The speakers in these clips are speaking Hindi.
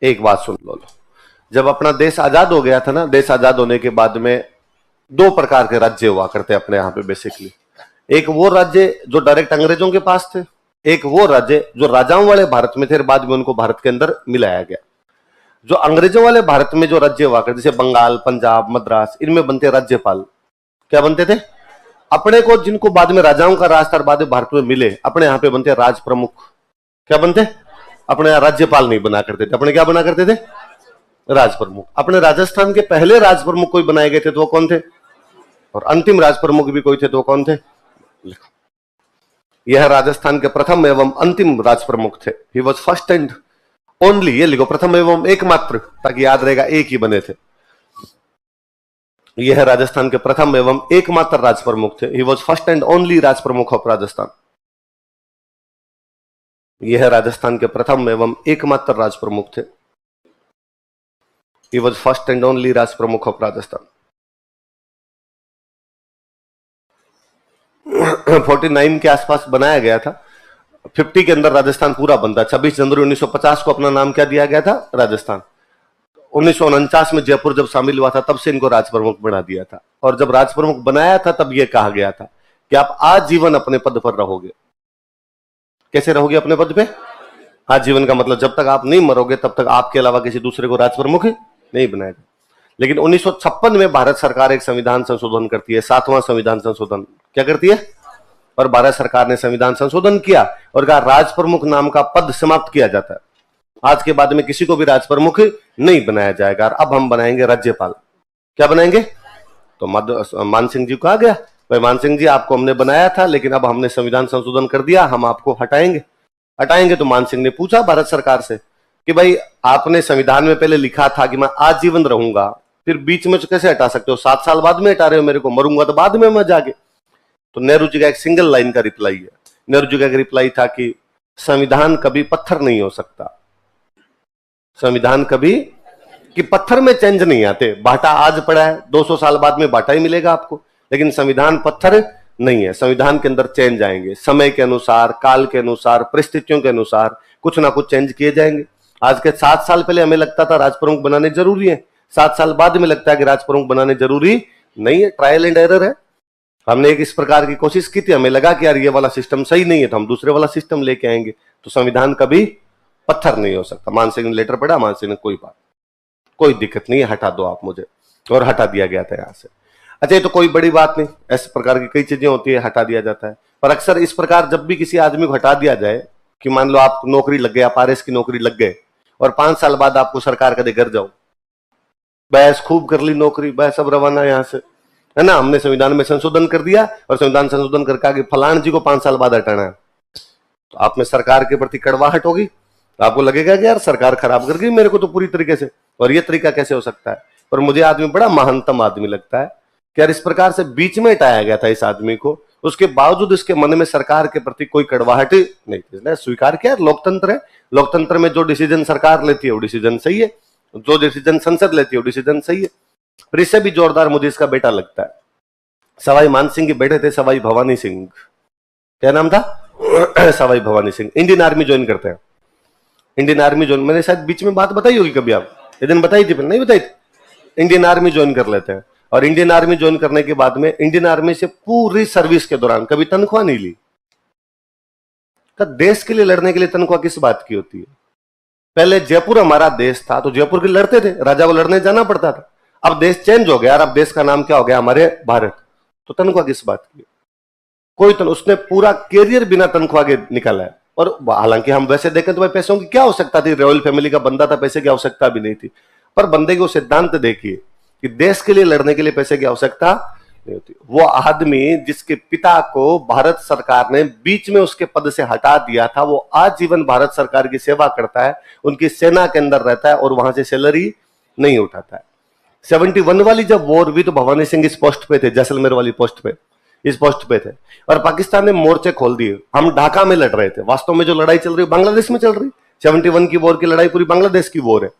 एक बात सुन लो, जब अपना देश आजाद हो गया था ना, देश आजाद होने के बाद में दो प्रकार के राज्य हुआ करते अपने यहाँ पे बेसिकली। एक वो राज्य जो डायरेक्ट अंग्रेजों के पास थे, एक वो राज्य जो राजाओं वाले भारत में थे, बाद में उनको भारत के अंदर मिलाया गया। जो अंग्रेजों वाले भारत में जो राज्य हुआ करते, जैसे बंगाल, पंजाब, मद्रास, इनमें बनते राज्यपाल। क्या बनते थे? अपने को जिनको बाद में राजाओं का राज था बाद में भारत में मिले, अपने यहाँ पे बनते राज प्रमुख। क्या बनते? अपने यहाँ राज्यपाल नहीं बना करते थे, अपने क्या बना करते थे? राज प्रमुख। अपने राजस्थान के पहले राज प्रमुख कोई बनाए गए थे तो वो कौन थे? और अंतिम राज प्रमुख भी कोई थे तो वो कौन थे? यह राजस्थान के प्रथम एवं अंतिम राज प्रमुख थे। He was first and only, ये लिखो, प्रथम एवं एकमात्र, ताकि याद रहेगा एक ही बने थे। यह राजस्थान के प्रथम एवं एकमात्र राज प्रमुख थे। He was first and only Rajpramukh of Rajasthan. यह राजस्थान के प्रथम एवं एकमात्र राज प्रमुख थे। He was first and only राज प्रमुख ऑफ राजस्थान। 49 के आसपास बनाया गया था। 50 के अंदर राजस्थान पूरा बनता। 26 जनवरी 1950 को अपना नाम क्या दिया गया था? राजस्थान। 1949 में जयपुर जब शामिल हुआ था तब से इनको राज प्रमुख बना दिया था। और जब राज प्रमुख बनाया था तब यह कहा गया था कि आप आजीवन अपने पद पर रहोगे। कैसे रहोगे अपने पद पे? आजीवन का मतलब जब तक आप नहीं मरोगे तब तक आपके अलावा किसी दूसरे को राज प्रमुख नहीं बनाया जाए। लेकिन 1956 में भारत सरकार एक संविधान संशोधन करती है, 7वां संविधान संशोधन। क्या करती है? और भारत सरकार ने संविधान संशोधन किया और कहा राज प्रमुख नाम का पद समाप्त किया जाता है। आज के बाद में किसी को भी राज प्रमुख नहीं बनाया जाएगा। अब हम बनाएंगे राज्यपाल। क्या बनाएंगे? तो मान सिंह जी को आ गया, भाई मान सिंह जी आपको हमने बनाया था लेकिन अब हमने संविधान संशोधन कर दिया, हम आपको हटाएंगे। तो मान सिंह ने पूछा भारत सरकार से कि भाई आपने संविधान में पहले लिखा था कि मैं आजीवन रहूंगा, फिर बीच में कैसे हटा सकते हो? 7 साल बाद में हटा रहे हो मेरे को, मरूंगा तो बाद में मैं जाके। तो नेहरू जी का एक सिंगल लाइन का रिप्लाई है। नेहरू जी का एक रिप्लाई था कि संविधान कभी पत्थर नहीं हो सकता। संविधान कभी कि पत्थर में चेंज नहीं आते। बाटा आज पड़ा है, 200 साल बाद में बाटा ही मिलेगा आपको, लेकिन संविधान पत्थर नहीं है। संविधान के अंदर चेंज आएंगे, समय के अनुसार, काल के अनुसार, परिस्थितियों के अनुसार कुछ ना कुछ चेंज किए जाएंगे। आज के 7 साल पहले हमें लगता था राज प्रमुख बनाने जरूरी है, 7 साल बाद में लगता है कि राज प्रमुख बनाने जरूरी नहीं है। ट्रायल एंड एरर है। हमने एक इस प्रकार की कोशिश की थी, हमें लगा कि यार ये वाला सिस्टम सही नहीं है तो हम दूसरे वाला सिस्टम लेके आएंगे। तो संविधान कभी पत्थर नहीं हो सकता। मान सिंह ने लेटर पढ़ा, मान सिंह ने कोई दिक्कत नहीं है, हटा दो आप मुझे, और हटा दिया गया था यहां से। अच्छा, ये तो कोई बड़ी बात नहीं, ऐसे प्रकार की कई चीजें होती है, हटा दिया जाता है। पर अक्सर इस प्रकार जब भी किसी आदमी को हटा दिया जाए कि मान लो आप नौकरी लग गए, आप आरएस की नौकरी लग गए और 5 साल बाद आपको सरकार कदे घर जाओ, बहस खूब कर ली नौकरी, बहस अब रवाना यहां से, है ना, हमने संविधान में संशोधन कर दिया और संविधान संशोधन करके आगे फलान जी को 5 साल बाद हटाना है, तो आप में सरकार के प्रति कड़वाहट होगी। तो आपको लगेगा कि यार सरकार खराब कर गई मेरे को तो पूरी तरीके से, और ये तरीका कैसे हो सकता है। पर मुझे आदमी बड़ा महानतम आदमी लगता है कि यार इस प्रकार से बीच में हटाया गया था इस आदमी को, उसके बावजूद इसके मन में सरकार के प्रति कोई कड़वाहट नहीं थी। स्वीकार किया, लोकतंत्र है, लोकतंत्र में जो डिसीजन सरकार लेती है वो डिसीजन सही है, जो डिसीजन संसद लेती है वो डिसीजन सही है। पर इससे भी जोरदार मुझे इसका बेटा लगता है। सवाई मान सिंह के बेटे थे सवाई भवानी सिंह। क्या नाम था? Sawai Bhavani Singh. Indian army join करते हैं। इंडियन आर्मी ज्वाइन, मैंने शायद बीच में बात बताई होगी कभी, आप ये दिन बताई थी, पर नहीं बताई थी। इंडियन आर्मी ज्वाइन कर लेते हैं और इंडियन आर्मी ज्वाइन करने के बाद में इंडियन आर्मी से पूरी सर्विस के दौरान कभी तनख्वाह नहीं ली। देश के लिए लड़ने के लिए तनख्वाह किस बात की होती है? पहले जयपुर हमारा देश था तो जयपुर के लड़ते थे, राजा को लड़ने जाना पड़ता था। अब देश चेंज हो गया और अब देश का नाम क्या हो गया? हमारे भारत। तो तनख्वाह किस बात की? कोई उसने पूरा कैरियर बिना तनख्वाह के निकाला है। और हालांकि हम वैसे देखें तो भाई पैसों की क्या आवश्यकता थी, रॉयल फैमिली का बंदा था, पैसे की आवश्यकता भी नहीं थी। पर बंदे को सिद्धांत देखिए कि देश के लिए लड़ने के लिए पैसे की आवश्यकता नहीं होती। वो आदमी जिसके पिता को भारत सरकार ने बीच में उसके पद से हटा दिया था, वो आजीवन भारत सरकार की सेवा करता है, उनकी सेना के अंदर रहता है और वहां से सैलरी नहीं उठाता है। 71 वाली जब वॉर हुई तो भवानी सिंह इस पोस्ट पे थे, जैसलमेर वाली पोस्ट पे, इस पोस्ट पे थे, और पाकिस्तान ने मोर्चे खोल दिए। हम ढाका में लड़ रहे थे, वास्तव में जो लड़ाई चल रही है बांग्लादेश में चल रही। 71 की वॉर की लड़ाई पूरी बांग्लादेश की वॉर है।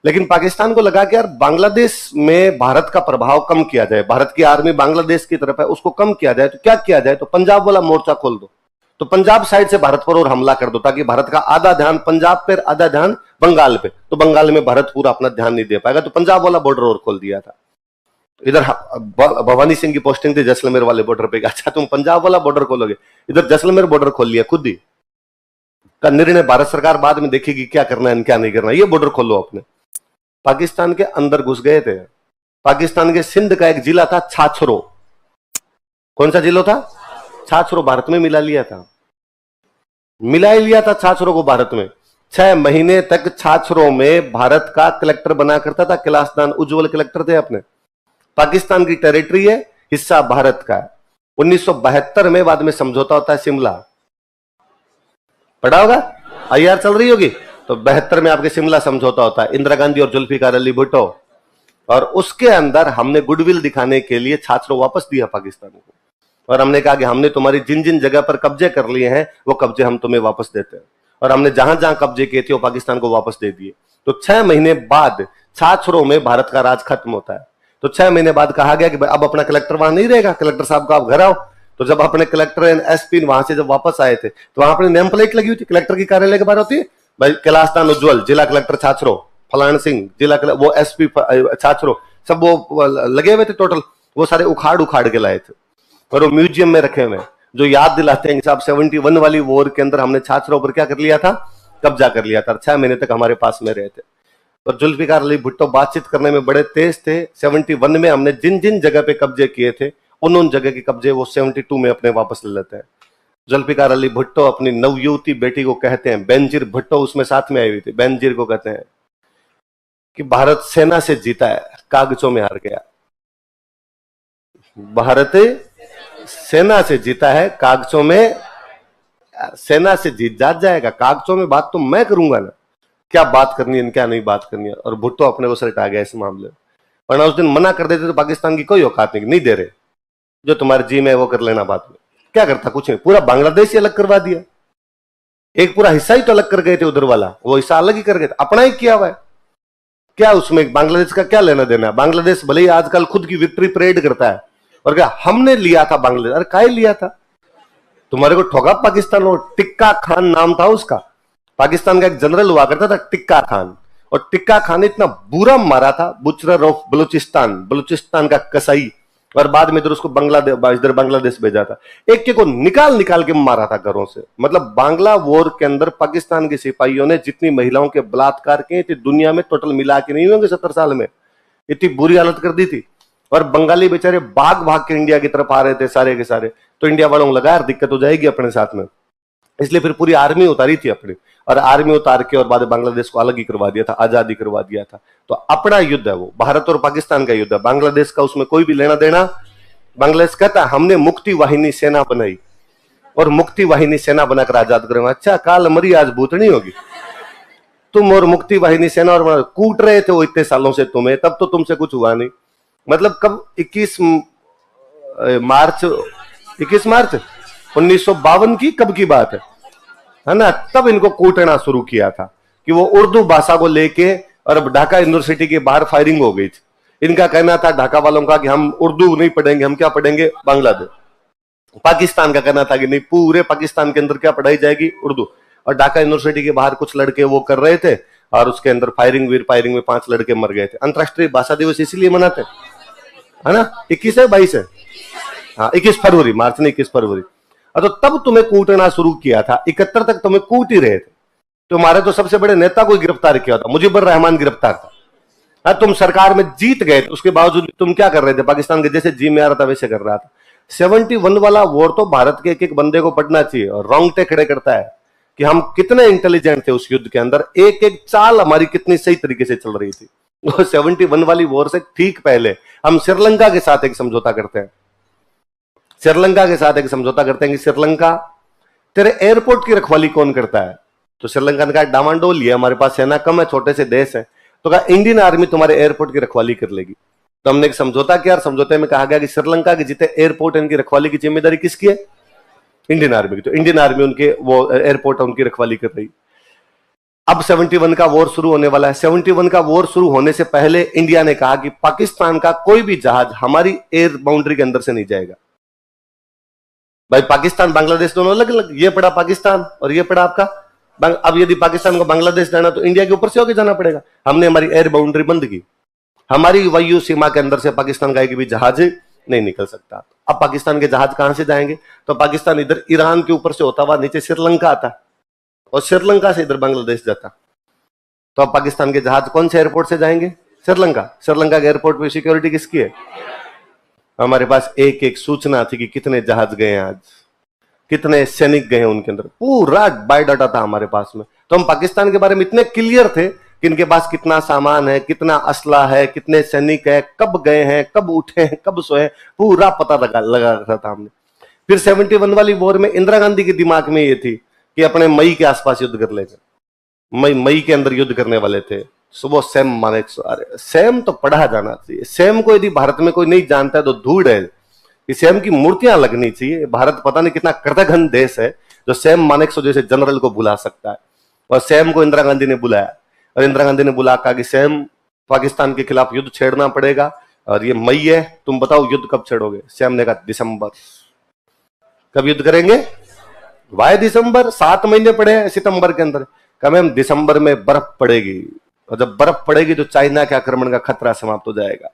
लेकिन पाकिस्तान को लगा कि यार बांग्लादेश में भारत का प्रभाव कम किया जाए, भारत की आर्मी बांग्लादेश की तरफ है, उसको कम किया जाए। तो क्या किया जाए? तो पंजाब वाला मोर्चा खोल दो। तो पंजाब साइड से भारत पर और हमला कर दो, ताकि भारत का आधा ध्यान पंजाब पे, आधा ध्यान बंगाल पे, तो बंगाल में भारत पूरा अपना ध्यान नहीं दे पाएगा, तो पंजाब वाला बॉर्डर और खोल दिया था। इधर भवानी सिंह की पोस्टिंग थी जैसलमेर वाले बॉर्डर पे, अच्छा तुम पंजाब वाला बॉर्डर खोलोगे, इधर जैसलमेर बॉर्डर खोल लिया खुद ही। का निर्णय भारत सरकार बाद में देखेगी क्या करना है क्या नहीं करना, ये बॉर्डर खोलो अपने। पाकिस्तान के अंदर घुस गए थे। पाकिस्तान के सिंध का एक जिला था छाछरो, कौन सा जिला था? छाछरो, भारत में मिला लिया था, मिला ही लिया था छाछरो को भारत में। 6 महीने तक छाछरो में भारत का कलेक्टर बना करता था कैलाशदान उज्जवल, कलेक्टर थे अपने। पाकिस्तान की टेरिटरी है, हिस्सा भारत का है। 1972 में बाद में समझौता होता है शिमला, पढ़ा होगा, आईआर चल रही होगी, तो 72 में आपके शिमला समझौता होता है, इंदिरा गांधी और जुल्फिकार अली भुट्टो, और उसके अंदर हमने गुडविल दिखाने के लिए छाछरो वापस दिया पाकिस्तान को, और हमने कहा कि हमने तुम्हारी जिन जिन जगह पर कब्जे कर लिए हैं वो कब्जे हम तुम्हें वापस देते हैं, और हमने जहां जहां कब्जे किए थे वो पाकिस्तान को वापस दे दिए। तो 6 महीने बाद छाछरो में भारत का राज खत्म होता है। तो 6 महीने बाद कहा गया कि अब अपना कलेक्टर वहां नहीं रहेगा, कलेक्टर साहब का आप घर आओ। तो जब अपने कलेक्टर एंड एसपी वहां से जब वापस आए थे, तो वहां अपनी नेम प्लेट लगी हुई थी, कलेक्टर की कार्यालय के बाहर होती है भाई, कैलाशदान उज्जवल जिला कलेक्टर छाछरो, फलान सिंह जिला वो एसपी छाछरो, सब वो लगे हुए थे टोटल, वो सारे उखाड़ के लाए थे और वो म्यूजियम में रखे हुए हैं, जो याद दिलाते हैं कि साहब 71 वाली वॉर के अंदर हमने छाछरो पर क्या कर लिया था, कब्जा कर लिया था। 6 महीने तक हमारे पास में रहे थे। और जुल्फिकार अली भुट्टो बातचीत करने में बड़े तेज थे। 71 में हमने जिन जिन जगह पे कब्जे किए थे उन जगह के कब्जे वो 72 में अपने वापस ले लेते हैं। जुल्फिकार अली भुट्टो अपनी नवयुवती बेटी को कहते हैं, बेनजीर भुट्टो उसमें साथ में आई हुई थी, बेनजीर को कहते हैं कि भारत सेना से जीता है, कागजों में हार गया। भारत सेना से जीता है, कागजों में, सेना से जीत जाएगा, कागजों में बात तो मैं करूंगा ना, क्या बात करनी है क्या नहीं बात करनी है। और भुट्टो अपने को सलटा गया इस मामले में, वरना उस दिन मना कर देते तो पाकिस्तान की कोई औकात नहीं दे रहे, जो तुम्हारे जी में वो कर लेना बाद में। क्या करता, कुछ नहीं, पूरा बांग्लादेश ही अलग करवा दिया, एक पूरा हिस्सा ही तो अलग कर गए थे उधर वाला, वो हिस्सा अलग ही कर गए थे, अपना ही किया हुआ है, क्या उसमें बांग्लादेश का क्या लेना देना है। बांग्लादेश भले ही आजकल खुद की विक्ट्री परेड करता है, और क्या हमने लिया था बांग्लादेश, अरे काहे लिया था, तुम्हारे को ठोका पाकिस्तान। और टिक्का खान नाम था उसका, पाकिस्तान का एक जनरल हुआ करता था टिक्का खान, और टिक्का खान ने इतना बुरा मारा था, बुचरर ऑफ बलूचिस्तान का कसाई, और बाद में इधर उसको बांग्लादेश भेजा था, एक को निकाल के मारा था घरों से। मतलब बांग्ला वॉर के अंदर पाकिस्तान के सिपाहियों ने जितनी महिलाओं के बलात्कार किए थे दुनिया में टोटल मिला के नहीं होंगे 70 साल में, इतनी बुरी हालत कर दी थी। और बंगाली बेचारे भाग के इंडिया की तरफ आ रहे थे सारे के सारे, तो इंडिया वालों को लगा यार दिक्कत हो जाएगी अपने साथ में, इसलिए फिर पूरी आर्मी उतारी थी अपनी, और आर्मी उतार के और बाद बांग्लादेश को अलग ही करवा दिया था, आजादी करवा दिया था। तो अपना युद्ध है वो, भारत और पाकिस्तान का युद्ध है, बांग्लादेश का उसमें कोई भी लेना देना। बांग्लादेश कहता है हमने मुक्ति वाहिनी सेना बनाई, और मुक्ति वाहिनी सेना बनाकर आजाद करेंगे। अच्छा, काल मरी आज भूतनी होगी, तुम और मुक्ति वाहिनी सेना और कूट रहे थे वो इतने सालों से तुम्हें, तब तो तुमसे कुछ हुआ नहीं। मतलब कब 21 मार्च 1952 की कब की बात है ना, तब इनको कूटना शुरू किया था कि वो उर्दू भाषा को लेके, और ढाका यूनिवर्सिटी के बाहर फायरिंग हो गई थी। इनका कहना था ढाका वालों का कि हम उर्दू नहीं पढ़ेंगे, हम क्या पढ़ेंगे, बांग्लादेश। पाकिस्तान का कहना था कि नहीं, पूरे पाकिस्तान के अंदर क्या पढ़ाई जाएगी, उर्दू। और ढाका यूनिवर्सिटी के बाहर कुछ लड़के वो कर रहे थे, और उसके अंदर फायरिंग में 5 लड़के मर गए थे। अंतरराष्ट्रीय भाषा दिवस इसीलिए मनाते है ना, 21 है 22 है, हाँ 21 फरवरी, मार्च नहीं 21 फरवरी। तो तब तुम्हें कूटना शुरू किया था, 71 तक तुम्हें कूट ही रहे थे। तुम्हारे तो सबसे बड़े नेता को गिरफ्तार किया था, मुजीबुर रहमान गिरफ्तार था। हाँ, तुम सरकार में जीत गए, उसके बावजूद तुम क्या कर रहे थे, पाकिस्तान के जैसे जी में आ रहा था वैसे कर रहा था। 71 वाला वॉर तो भारत के एक बंदे को पढ़ना चाहिए, और रोंगटे खड़े करता है कि हम कितने इंटेलिजेंट थे उस युद्ध के अंदर, एक चाल हमारी कितनी सही तरीके से चल रही थी। 71 वाली वॉर से ठीक पहले हम श्रीलंका के साथ एक समझौता करते हैं, कि श्रीलंका तेरे एयरपोर्ट की रखवाली कौन करता है। तो श्रीलंका ने कहा डामाडोल लिया, हमारे पास सेना कम है, छोटे से देश है, तो कहा इंडियन आर्मी तुम्हारे एयरपोर्ट की रखवाली कर लेगी। तो हमने एक समझौता किया, और समझौते में कहा गया कि श्रीलंका के जितने एयरपोर्ट इनकी रखवाली की जिम्मेदारी किसकी है, इंडियन आर्मी की। तो इंडियन आर्मी उनके वो एयरपोर्ट उनकी रखवाली कर रही। अब 71 का वॉर शुरू होने वाला है। 71 का वॉर शुरू होने से पहले इंडिया ने कहा कि पाकिस्तान का कोई भी जहाज हमारी एयर बाउंड्री के अंदर से नहीं जाएगा। भाई पाकिस्तान बांग्लादेश दोनों अलग अलग, ये पड़ा पाकिस्तान और ये पड़ा आपका अब यदि पाकिस्तान को बांग्लादेश जाना तो इंडिया के ऊपर से होकर जाना पड़ेगा। हमने हमारी एयर बाउंड्री बंद की, हमारी वायु सीमा के अंदर से पाकिस्तान का एक भी जहाज नहीं निकल सकता। अब पाकिस्तान के जहाज कहां से जाएंगे? तो पाकिस्तान इधर ईरान के ऊपर से होता हुआ नीचे श्रीलंका आता और श्रीलंका से इधर बांग्लादेश जाता। तो अब पाकिस्तान के जहाज कौन से एयरपोर्ट से जाएंगे? श्रीलंका। श्रीलंका के एयरपोर्ट पे सिक्योरिटी किसकी है? हमारे पास एक एक सूचना थी कि कितने जहाज गए आज, कितने सैनिक गए उनके अंदर, पूरा बायोडाटा था हमारे पास में। तो हम पाकिस्तान के बारे में इतने क्लियर थे कि इनके पास कितना सामान है, कितना असला है, कितने सैनिक है, कब गए हैं, कब उठे हैं, कब सोए, पूरा पता लगा रखा था हमने। फिर 71 वाली वॉर में इंदिरा गांधी के दिमाग में ये थी कि अपने मई के आसपास युद्ध कर लेंगे। मई के अंदर युद्ध करने वाले थे। सुबह सैम मानेकशॉ, अरे सैम तो पढ़ा जाना चाहिए। सैम को यदि भारत में कोई नहीं जानता है तो धूड़ है कि सैम की मूर्तियां लगनी चाहिए। भारत पता नहीं कितना कृतघ्न देश है जो सैम मानेकशॉ जैसे जनरल को बुला सकता है। और सैम को इंदिरा गांधी ने बुलाया और इंदिरा गांधी ने बुला कहा कि सैम, पाकिस्तान के खिलाफ युद्ध छेड़ना पड़ेगा और ये मई है, तुम बताओ युद्ध कब छेड़ोगे? सैम ने कहा दिसंबर। कब युद्ध करेंगे? वाई दिसंबर? 7 महीने पड़े हैं सितंबर के अंदर। कहा मैम दिसंबर में बर्फ पड़ेगी और जब बर्फ पड़ेगी तो चाइना के आक्रमण का खतरा समाप्त हो जाएगा।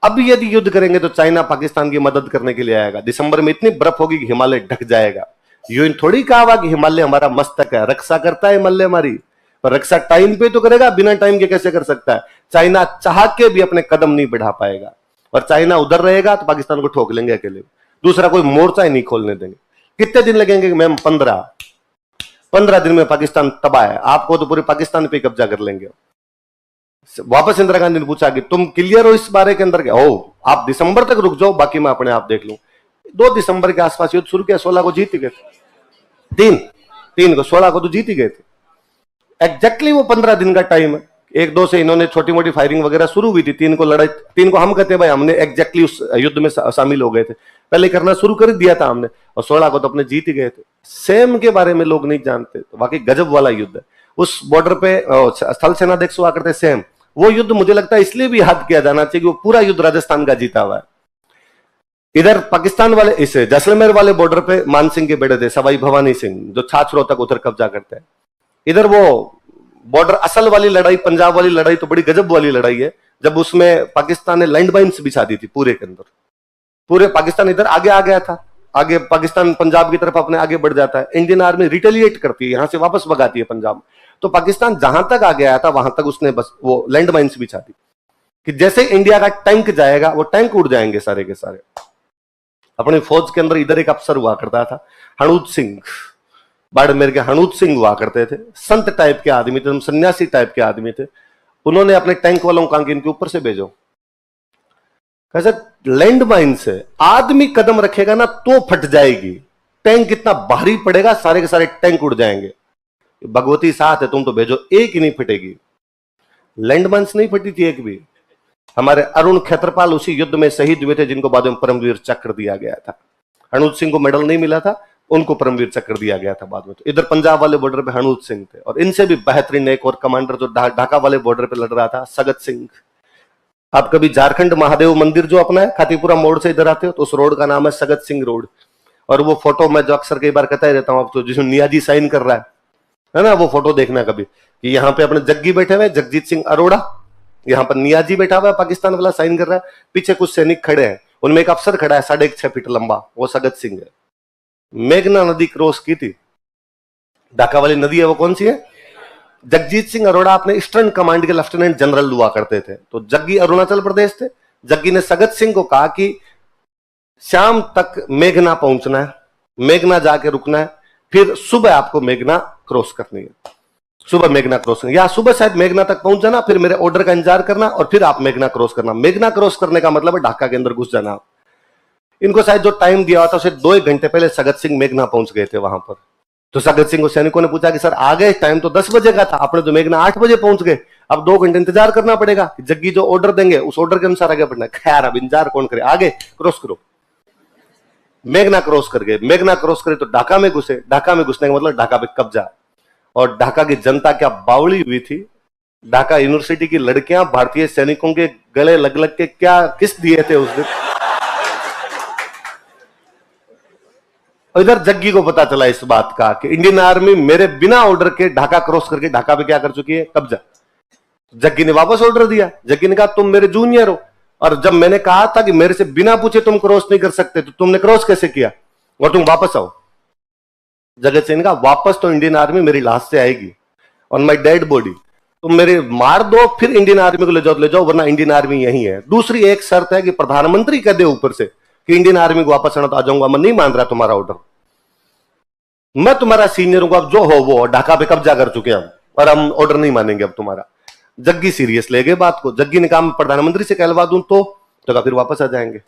अब यदि युद्ध करेंगे तो चाइना पाकिस्तान की मदद करने के लिए आएगा। दिसंबर में इतनी बर्फ होगी कि हिमालय ढक जाएगा। यूं थोड़ी कहा हुआ कि हिमालय हमारा मस्तक है, रक्षा करता है हिमालय हमारी, पर रक्षा टाइम पे तो करेगा, बिना टाइम के कैसे कर सकता है? चाइना चाह के भी अपने कदम नहीं बढ़ा पाएगा और चाइना उधर रहेगा तो पाकिस्तान को ठोक लेंगे अकेले, दूसरा कोई मोर्चा ही नहीं खोलने देंगे। कितने दिन लगेंगे मैम? 15 दिन में पाकिस्तान तबाह है। आपको तो पूरे पाकिस्तान पे कब्जा कर लेंगे। वापस इंदिरा गांधी ने पूछा कि तुम क्लियर हो इस बारे के अंदर? क्या हो, आप दिसंबर तक रुक जाओ, बाकी मैं अपने आप देख लूं। 2 दिसंबर के आसपास युद्ध शुरू किया, 16 को जीत गए थे। 3 को 16 को तो जीत ही गए थे। एग्जैक्टली वो 15 दिन का टाइम है। 1-2 से इन्होंने छोटी मोटी फायरिंग वगैरह शुरू हुई थी। 3 को लड़ाई, 3 को हम कहते हैं भाई हमने एग्जैक्टली उस युद्ध में शामिल हो गए थे, पहले करना शुरू कर दिया था हमने, और 16 को तो अपने जीत ही गए थे। सेम के बारे में लोग नहीं जानते, तो वाकई गजब वाला युद्ध है। उस बॉर्डर पे स्थल सेनाध्यक्ष हुआ करते सेम, वो युद्ध मुझे लगता है इसलिए भी याद किया जाना चाहिए कि वो पूरा युद्ध राजस्थान का जीता हुआ है। इधर पाकिस्तान वाले इस जैसलमेर वाले बॉर्डर पे मान सिंह के बेटे थे सवाई भवानी सिंह, जो छाछरों तक उधर कब्जा करते हैं। इधर वो बॉर्डर असल वाली लड़ाई, पंजाब वाली लड़ाई तो बड़ी गजब वाली लड़ाई है, जब उसमें पाकिस्तान ने लैंड माइन्स बिछा दी थी पूरे के अंदर। पूरे पाकिस्तान इधर आगे आ गया था, आगे पाकिस्तान पंजाब की तरफ अपने आगे बढ़ जाता है। इंडियन आर्मी रिटेलिएट करती है, यहां से वापस भगाती है पंजाब। तो पाकिस्तान जहां तक आगे आया था वहां तक उसने बस वो लैंड माइन्स बिछा दी कि जैसे इंडिया का टैंक जाएगा वो टैंक उड़ जाएंगे सारे के सारे। अपनी फौज के अंदर इधर एक अफसर हुआ करता था हणूद सिंह, बाड़मेर के हणूद सिंह हुआ करते थे। संत टाइप के आदमी थे, सन्यासी टाइप के आदमी थे। उन्होंने अपने टैंक वालों को इनके ऊपर से भेजो, कैसे लैंड माइन से आदमी कदम रखेगा ना तो फट जाएगी, टैंक इतना भारी पड़ेगा सारे के सारे टैंक उड़ जाएंगे। भगवती साथ है, तुम तो भेजो, एक ही नहीं फटेगी। लैंड माइन्स नहीं फटी थी एक भी। हमारे अरुण खेत्रपाल उसी युद्ध में शहीद हुए थे, जिनको बाद में परमवीर चक्र दिया गया था। हणूद सिंह को मेडल नहीं मिला था, उनको परमवीर चक्र दिया गया था बाद में। तो इधर पंजाब वाले बॉर्डर पे हणूद सिंह थे, और इनसे भी बेहतरीन एक और कमांडर जो ढाका वाले बॉर्डर पे लड़ रहा था, सगत सिंह। आप कभी झारखंड महादेव मंदिर जो अपना है खातीपुरा मोड़ से इधर आते हो तो उस रोड का नाम है सगत सिंह रोड। और वो फोटो मैं जो अक्सर कई बार कहता ही रहता हूँ, आपको जिसमें नियाजी साइन कर रहा है ना, वो फोटो देखना कभी कि यहाँ पे अपने जग्गी बैठे हुए, जगजीत सिंह अरोड़ा, यहाँ पर नियाजी बैठा हुआ है पाकिस्तान वाला साइन कर रहा है, पीछे कुछ सैनिक खड़े हैं, उनमें एक अफसर खड़ा है 6.5 फीट लंबा, वो सगत सिंह है। मेघना नदी क्रॉस की थी, ढाका वाली नदी है वो कौन सी है? जगजीत सिंह अरोड़ा अपने ईस्टर्न कमांड के लेफ्टिनेंट जनरल हुआ करते थे। तो जग्गी अरुणाचल प्रदेश थे। जग्गी ने सगत सिंह को कहा कि शाम तक मेघना पहुंचना है, मेघना जाके रुकना है, फिर सुबह आपको मेघना क्रॉस करनी है। सुबह मेघना क्रॉस करनी, या सुबह शायद मेघना तक पहुंच जाना, फिर मेरे ऑर्डर का इंतजार करना और फिर आप मेघना क्रॉस करना। मेघना क्रॉस करने का मतलब है ढाका के अंदर घुस जाना। इनको शायद जो टाइम दिया हुआ था उसे 2 घंटे पहले सगत सिंह मेघना पहुंच गए थे वहां पर। तो सगत सिंह को सैनिकों ने पूछा कि सर आ गए, टाइम तो 10 बजे का था, आपने तो मेघना 8 बजे पहुंच गए, अब 2 घंटे इंतजार करना पड़ेगा। जग्गी जो ऑर्डर देंगे उस ऑर्डर के अनुसार आगे बढ़ना है। खैर अब इंतजार कौन करे, आगे क्रॉस करो। मेघना क्रॉस कर गए, मेघना क्रॉस करे तो ढाका में घुसे। ढाका में घुसने का मतलब ढाका पे कब्जा। और ढाका की जनता क्या बावड़ी हुई थी। ढाका यूनिवर्सिटी की लड़कियां भारतीय सैनिकों के गले लग लग के क्या किस दिए थे उस दिन। और इधर जग्गी को पता चला इस बात का कि इंडियन आर्मी मेरे बिना ऑर्डर के ढाका क्रॉस करके ढाका पे क्या कर चुकी है, कब्जा। जग्गी ने वापस ऑर्डर दिया। जग्गी ने कहा तुम मेरे जूनियर हो, और जब मैंने कहा था कि मेरे से बिना पूछे तुम क्रॉस नहीं कर सकते, तो तुमने क्रॉस कैसे किया, और तुम वापस आओ। जगत सिंह ने कहा वापस तो इंडियन आर्मी मेरी लाश से आएगी, ऑन माई डेड बॉडी। तुम मेरे मार दो, फिर इंडियन आर्मी को ले जाओ, वरना इंडियन आर्मी यही है। दूसरी एक शर्त है कि प्रधानमंत्री कह दे ऊपर से कि इंडियन आर्मी को वापस आना, तो आ जाऊंगा। मैं नहीं मान रहा तुम्हारा ऑर्डर, मैं तुम्हारा सीनियर हूं, अब जो हो वो, ढाका पे कब्जा कर चुके हम, और हम ऑर्डर नहीं मानेंगे अब तुम्हारा। जग्गी सीरियस ले गए बात को। जग्गी ने कहा मैं प्रधानमंत्री से कहलवा दूं तो कहा फिर वापस आ जाएंगे।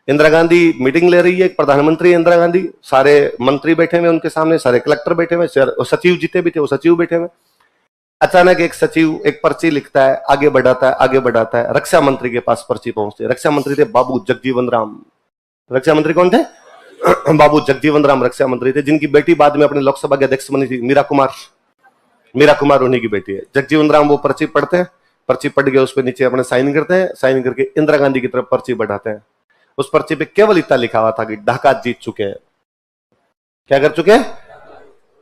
इंदिरा गांधी मीटिंग ले रही है, प्रधानमंत्री इंदिरा गांधी, सारे मंत्री बैठे हुए उनके सामने, सारे कलेक्टर बैठे हुए, सचिव जीते भी थे, वो सचिव बैठे हुए। अचानक एक सचिव एक पर्ची लिखता है, आगे बढ़ाता है, आगे बढ़ाता है, रक्षा मंत्री के पास पर्ची पहुंचती है। रक्षा मंत्री थे बाबू जगजीवन राम। रक्षा मंत्री कौन थे? बाबू जगजीवन राम रक्षा मंत्री थे, जिनकी बेटी बाद में अपने लोकसभा के अध्यक्ष बनी थी, मीरा कुमार उन्हीं की बेटी है। जगजीवन राम वो पर्ची पढ़ते हैं, पर्ची पढ़ के उस पर नीचे अपने साइन करते हैं, साइन करके इंदिरा गांधी की तरफ पर्ची बढ़ाते हैं। उस पर्ची पे केवल इतना लिखा हुआ था कि ढाका जीत चुके हैं। क्या कर चुके हैं?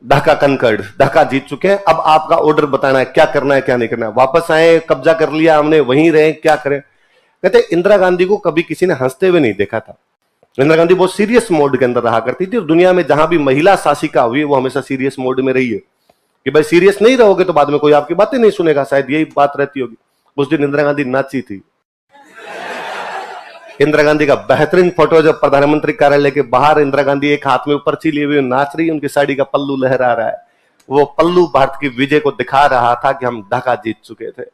ढाका कनकर्ड, ढाका जीत चुके हैं। अब आपका ऑर्डर बताना है, क्या करना है क्या नहीं करना है। वापस आए, कब्जा कर लिया हमने, वहीं रहे, क्या करें। कहते इंदिरा गांधी को कभी किसी ने हंसते हुए नहीं देखा था। इंदिरा गांधी बहुत सीरियस मोड के अंदर रहा करती थी, और दुनिया में जहां भी महिला शासिका हुई वो हमेशा सीरियस मोड में रही है कि भाई सीरियस नहीं रहोगे तो बाद में कोई आपकी बातें नहीं सुनेगा, शायद यही बात रहती होगी। उस दिन इंदिरा गांधी नाची थी। इंदिरा गांधी का बेहतरीन फोटो, जब प्रधानमंत्री कार्यालय के बाहर इंदिरा गांधी एक हाथ में पर्ची लिए हुए नाच रही, उनकी साड़ी का पल्लू लहरा रहा है। वो पल्लू भारत की विजय को दिखा रहा था कि हम ढाका जीत चुके थे।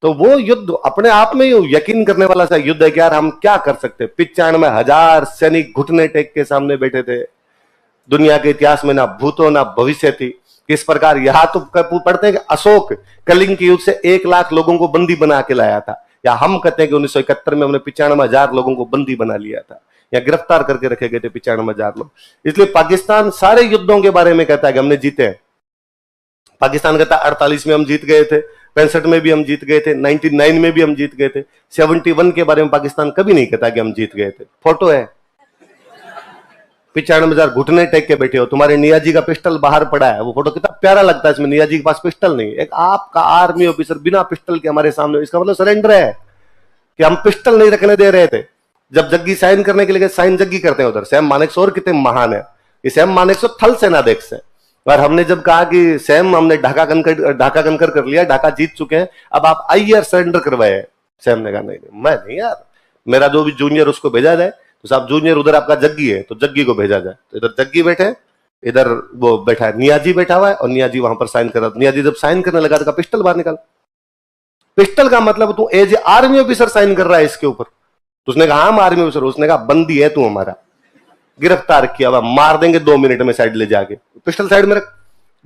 तो वो युद्ध अपने आप में यकीन करने वाला सा युद्ध है कि यार हम क्या कर सकते। 95,000 सैनिक घुटने टेक के सामने बैठे थे। दुनिया के इतिहास में ना भूतो ना भविष्य थी इस प्रकार। यहां तो पढ़ते हैं कि अशोक कलिंग के युद्ध से 1 लाख लोगों को बंदी बना के लाया था, या हम कहते हैं कि 1971 में हमने 95,000 लोगों को बंदी बना लिया था, या गिरफ्तार करके रखे गए थे 95,000 लोग। इसलिए पाकिस्तान सारे युद्धों के बारे में कहता है कि हमने जीते हैं। पाकिस्तान कहता है 48 में हम जीत गए थे, 65 में भी हम जीत गए थे, 99 में भी हम जीत गए थे। 71 के बारे में पाकिस्तान कभी नहीं कहता कि हम जीत गए थे। फोटो है, 95,000 घुटने टेक के बैठे हो, तुम्हारे नियाजी का पिस्टल बाहर पड़ा है। वो फोटो कितना प्यारा लगता है, इसमें नियाजी के पास पिस्टल नहीं, एक आपका आर्मी ऑफिसर बिना पिस्टल के हमारे सामने। इसका मतलब सरेंडर है कि हम पिस्टल नहीं रखने दे रहे थे। जब जग्गी साइन करने के लिए साइन जग्गी करते हैं उधर, सैम मानेकशॉ और कितने महान है। ये सैम मानेकशॉ थल सेनाध्यक्ष है, और हमने जब कहा कि सैम हमने ढाका कनकर कर लिया, ढाका जीत चुके हैं, अब आप आइए सरेंडर करवाए। सैम ने कहा नहीं मैं नहीं यार, मेरा जो भी जूनियर उसको भेजा जाए। तो साहब जूनियर उधर आपका जग्गी है, तो जग्गी को भेजा जाए। तो इधर जग्गी बैठे, इधर वो बैठा है नियाजी बैठा हुआ है, और नियाजी वहां पर साइन कर रहा। नियाजी जब साइन करने लगा तो पिस्टल बाहर निकाल। पिस्टल का मतलब तू as a army officer sign कर रहा है इसके ऊपर। तो उसने कहा हम आर्मी ऑफिसर, उसने कहा बंदी है तू हमारा, गिरफ्तार किया हुआ, मार देंगे 2 मिनट में, साइड ले जाके पिस्टल साइड में रख।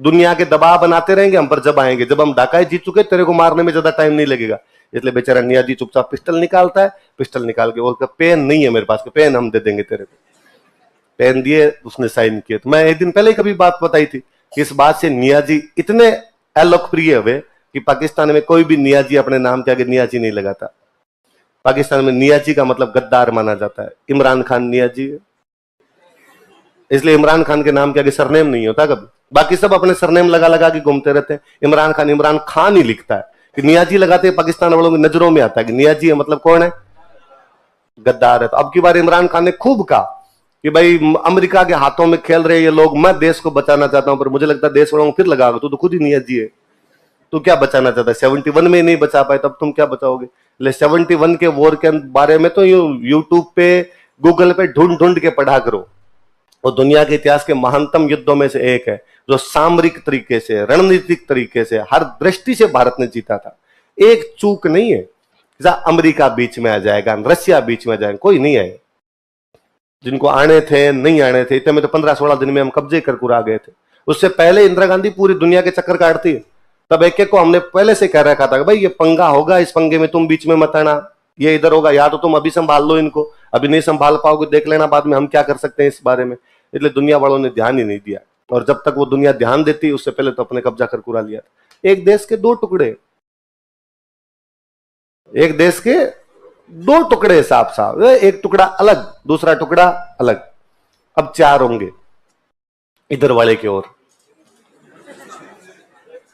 दुनिया के दबाव बनाते रहेंगे हम पर, जब आएंगे जब हम ढाका जीत चुके तेरे को मारने में ज्यादा टाइम नहीं लगेगा। इसलिए बेचारा नियाजी चुपचाप पिस्टल निकालता है, पिस्टल निकाल के बोलता पेन नहीं है मेरे पास, पेन हम दे देंगे तेरे को। पेन दिए, उसने साइन किए। तो मैं एक दिन पहले कभी बात बताई थी कि इस बात से नियाजी इतने अलोकप्रिय हुए कि पाकिस्तान में कोई भी नियाजी अपने नाम के आगे नियाजी नहीं लगाता। पाकिस्तान में नियाजी का मतलब गद्दार माना जाता है। इमरान खान नियाजी है, इसलिए इमरान खान के नाम के आगे सरनेम नहीं होता कभी। बाकी सब अपने सरनेम लगा लगा के घूमते रहते हैं। इमरान खान ही लिखता है कि नियाजी लगाते हैं। पाकिस्तान वालों की नजरों में आता है कि नियाजी है मतलब कौन है? गद्दार है। तो अब की बार इमरान खान ने खूब कहा कि भाई अमेरिका के हाथों में खेल रहे ये लोग, मैं देश को बचाना चाहता हूं, पर मुझे लगता है देश वालों को फिर लगा तो खुद ही नियाजी है। तू क्या बचाना चाहता है? 71 में नहीं बचा पाए, तब तुम क्या बचाओगे? 71 के वॉर के बारे में तो यूट्यूब पे गूगल पे ढूंढ ढूंढ के पढ़ा करो। वो दुनिया के इतिहास के महानतम युद्धों में से एक है, जो सामरिक तरीके से, रणनीतिक तरीके से, हर दृष्टि से भारत ने जीता था। एक चूक नहीं है, अमेरिका बीच में आ जाएगा, रशिया बीच में आ जाएगा, कोई नहीं आए। जिनको आने थे नहीं आने थे, इतने में तो 15-16 दिन में हम कब्जे कर कुरा गए थे। उससे पहले इंदिरा गांधी पूरी दुनिया के चक्कर काटती है। तब एक एक को हमने पहले से कह रखा था कि भाई ये पंगा होगा, इस पंगे में तुम बीच में मत आना, ये इधर होगा, या तो तुम अभी संभाल लो इनको, अभी नहीं संभाल पाओगे देख लेना बाद में हम क्या कर सकते हैं इस बारे में। इसलिए दुनिया वालों ने ध्यान ही नहीं दिया, और जब तक वो दुनिया ध्यान देती उससे पहले तो अपने कब्जा कर कुरा लिया। एक देश के 2 टुकड़े, एक देश के 2 टुकड़े साफ साफ, एक टुकड़ा अलग, दूसरा टुकड़ा अलग, अब 4 होंगे। इधर वाले की ओर।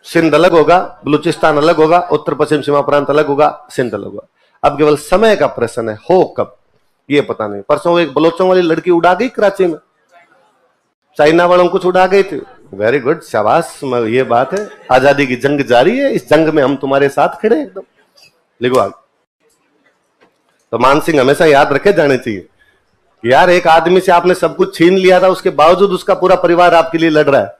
सिंध अलग होगा, बलूचिस्तान अलग होगा, उत्तर पश्चिम सीमा प्रांत अलग होगा, सिंध अलग होगा। अब केवल समय का प्रश्न है, हो कब ये पता नहीं। परसों एक बलोचों वाली लड़की उड़ा गई कराची में, चाइना वालों को उड़ा गई थी। वेरी गुड, शाबाश, ये बात है। आजादी की जंग जारी है, इस जंग में हम तुम्हारे साथ खड़े एकदम। लिखो आगे। तो मान सिंह हमेशा याद रखे जाने चाहिए, यार एक आदमी से आपने सब कुछ छीन लिया था, उसके बावजूद उसका पूरा परिवार आपके लिए लड़ रहा है।